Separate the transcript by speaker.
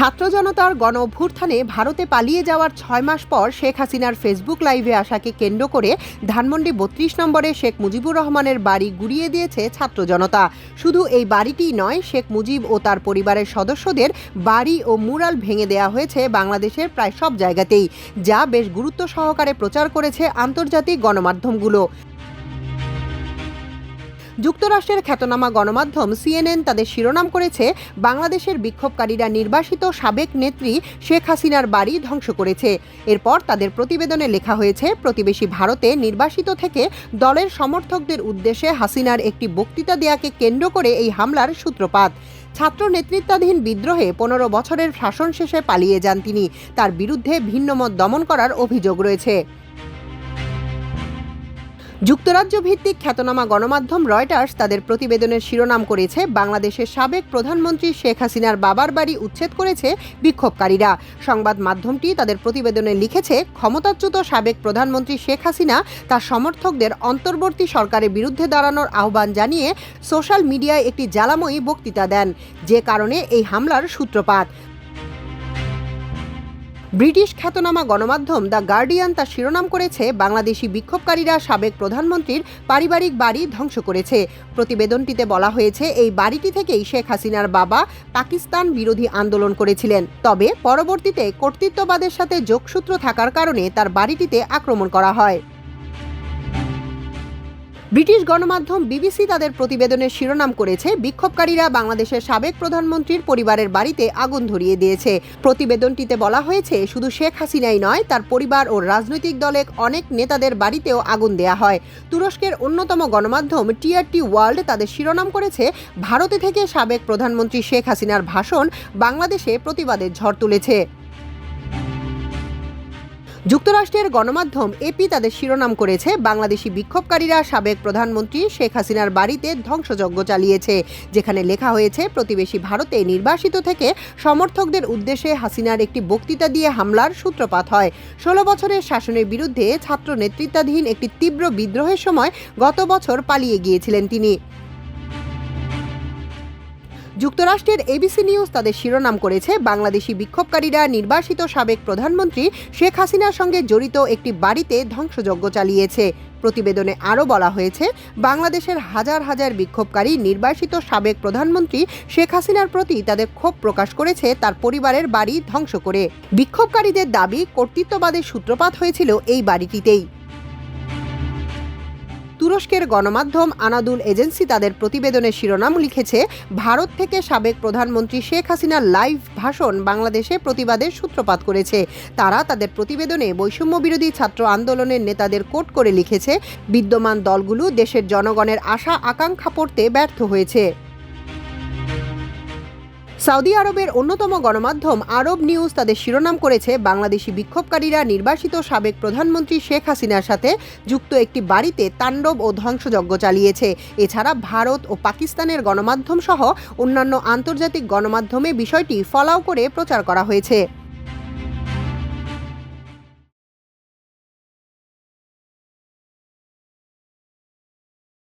Speaker 1: ছাত্র জনতার গণ অভ্যুত্থানে ভারতে পালিয়ে যাওয়ার ৬ মাস পর শেখ হাসিনার ফেসবুক লাইভে আসাকে কেন্দ্র করে ধানমন্ডি ৩২ নম্বরে শেখ মুজিবুর রহমানের বাড়ি গুড়িয়ে দিয়েছে ছাত্র জনতা। শুধু এই বাড়িটিই নয়, শেখ মুজিব ও তার পরিবারের সদস্যদের বাড়ি ও মুরাল ভেঙে দেওয়া হয়েছে বাংলাদেশের প্রায় সব জায়গাতেই, যা বেশ গুরুত্ব সহকারে প্রচার করেছে আন্তর্জাতিক গণমাধ্যমগুলো। যুক্তরাষ্ট্রের খ্যাতনামা গণমাধ্যম CNN তাদের শিরোনাম করেছে, বাংলাদেশের বিক্ষোভকারীরা নির্বাসিত সাবেক নেত্রী শেখ হাসিনার বাড়ি ধ্বংস করেছে। এরপর তাদের প্রতিবেদনে লেখা হয়েছে, প্রতিবেশী ভারতে নির্বাসিত থেকে দলের সমর্থকদের উদ্দেশ্যে হাসিনার একটি বক্তৃতা দেয়াকে কেন্দ্র করে এই হামলার সূত্রপাত। ছাত্র নেতৃত্বাধীন বিদ্রোহে ১৫ বছরের শাসন শেষে পালিয়ে যান তিনি। তার বিরুদ্ধে ভিন্নমত দমন করার অভিযোগ রয়েছে। যুক্তরাজ্য ভিত্তিক খ্যাতনামা গণমাধ্যম রয়টার্স তাদের প্রতিবেদনের শিরোনাম করেছে, বাংলাদেশের সাবেক প্রধানমন্ত্রী শেখ হাসিনার বাবার বাড়ি উচ্ছেদ করেছে বিক্ষোভকারীরা। সংবাদ মাধ্যমটি তাদের প্রতিবেদনে লিখেছে, ক্ষমতাচ্যুত সাবেক প্রধানমন্ত্রী শেখ হাসিনা তার সমর্থকদের অন্তর্বর্তী সরকারের বিরুদ্ধে দাঁড়ানোর আহ্বান জানিয়ে সোশ্যাল মিডিয়ায় একটি জ্বালাময়ী বক্তৃতা দেন, যে কারণে এই হামলার সূত্রপাত। ব্রিটিশ খ্যাতনামা গণমাধ্যম দ্য গার্ডিয়ান তার শিরোনাম করেছে, বাংলাদেশি বিক্ষোভকারীরা সাবেক প্রধানমন্ত্রীর পারিবারিক বাড়ি ধ্বংস করেছে। প্রতিবেদনটিতে বলা হয়েছে, এই বাড়িটি থেকেই শেখ হাসিনার বাবা পাকিস্তান বিরোধী আন্দোলন করেছিলেন। তবে পরবর্তীতে কর্তৃত্ববাদের সাথে যোগসূত্র থাকার কারণে তার বাড়িটিতে আক্রমণ করা হয়। ব্রিটিশ গণমাধ্যম BBC তাদের প্রতিবেদনের শিরোনাম করেছে, বিক্ষোভকারীরা বাংলাদেশের সাবেক প্রধানমন্ত্রীর পরিবারের বাড়িতে আগুন ধরিয়ে দিয়েছে। প্রতিবেদনটিতে বলা হয়েছে, শুধু শেখ হাসিনাই নয়, তার পরিবার ও রাজনৈতিক দলের অনেক নেতাদের বাড়িতেও আগুন দেয়া হয়। তুরস্কের অন্যতম গণমাধ্যম TRT ওয়ার্ল্ড তাদের শিরোনাম করেছে, ভারতে থেকে সাবেক প্রধানমন্ত্রী শেখ হাসিনার ভাষণ বাংলাদেশে প্রতিবাদের ঝড় তুলেছে। যুক্তরাষ্ট্রের গণমাধ্যম AP তাদের শিরোনাম করেছে, বাংলাদেশি বিক্ষোভকারীরা সাবেক প্রধানমন্ত্রী শেখ হাসিনার বাড়িতে ধ্বংসযজ্ঞ চালিয়েছে, যেখানে লেখা হয়েছে, প্রতিবেশী ভারতে নির্বাসিত থেকে সমর্থকদের উদ্দেশ্যে হাসিনার একটি বক্তৃতা দিয়ে হামলার সূত্রপাত হয়। 16 বছরের শাসনের বিরুদ্ধে ছাত্র নেতৃত্বাধীন একটি তীব্র বিদ্রোহের সময় গত বছর পালিয়ে গিয়েছিলেন তিনি। যুক্তরাষ্ট্রের ABC নিউজ তাদের শিরোনাম করেছে, বাংলাদেশি বিক্ষোভকারীরা নির্বাসিত সাবেক প্রধানমন্ত্রী শেখ হাসিনার সঙ্গে জড়িত একটি বাড়িতে ধ্বংসযজ্ঞ চালিয়েছে। প্রতিবেদনে আরও বলা হয়েছে, বাংলাদেশের হাজার হাজার বিক্ষোভকারী নির্বাসিত সাবেক প্রধানমন্ত্রী শেখ হাসিনার প্রতি তাদের ক্ষোভ প্রকাশ করেছে তার পরিবারের বাড়ি ধ্বংস করে। বিক্ষোভকারীদের দাবি, কর্তৃত্ববাদের সূত্রপাত হয়েছিল এই বাড়িটিতেই। তুরস্কের গণমাধ্যম আনাদুল এজেন্সি তাদের প্রতিবেদনের শিরোনাম লিখেছে, ভারত থেকে সাবেক প্রধানমন্ত্রী শেখ হাসিনার লাইভ ভাষণ বাংলাদেশে প্রতিবাদের সূত্রপাত করেছে। তারা তাদের প্রতিবেদনে বৈষম্য বিরোধী ছাত্র আন্দোলনের নেতাদের কোট করে লিখেছে, বিদ্যমান দলগুলো দেশের জনগণের আশা আকাঙ্ক্ষা পড়তে ব্যর্থ হয়েছে। সৌদি আরবের অন্যতম গণমাধ্যম আরব নিউজ তাদের শিরোনাম করেছে, বাংলাদেশি বিক্ষোভকারীরা নির্বাসিত সাবেক প্রধানমন্ত্রী শেখ হাসিনার সাথে যুক্ত একটি বাড়িতে তাণ্ডব ও ধ্বংসযজ্ঞ চালিয়েছে। এছাড়া ভারত ও পাকিস্তানের গণমাধ্যম সহ অন্যান্য আন্তর্জাতিক গণমাধ্যমে বিষয়টি ফলাও করে প্রচার করা হয়েছে।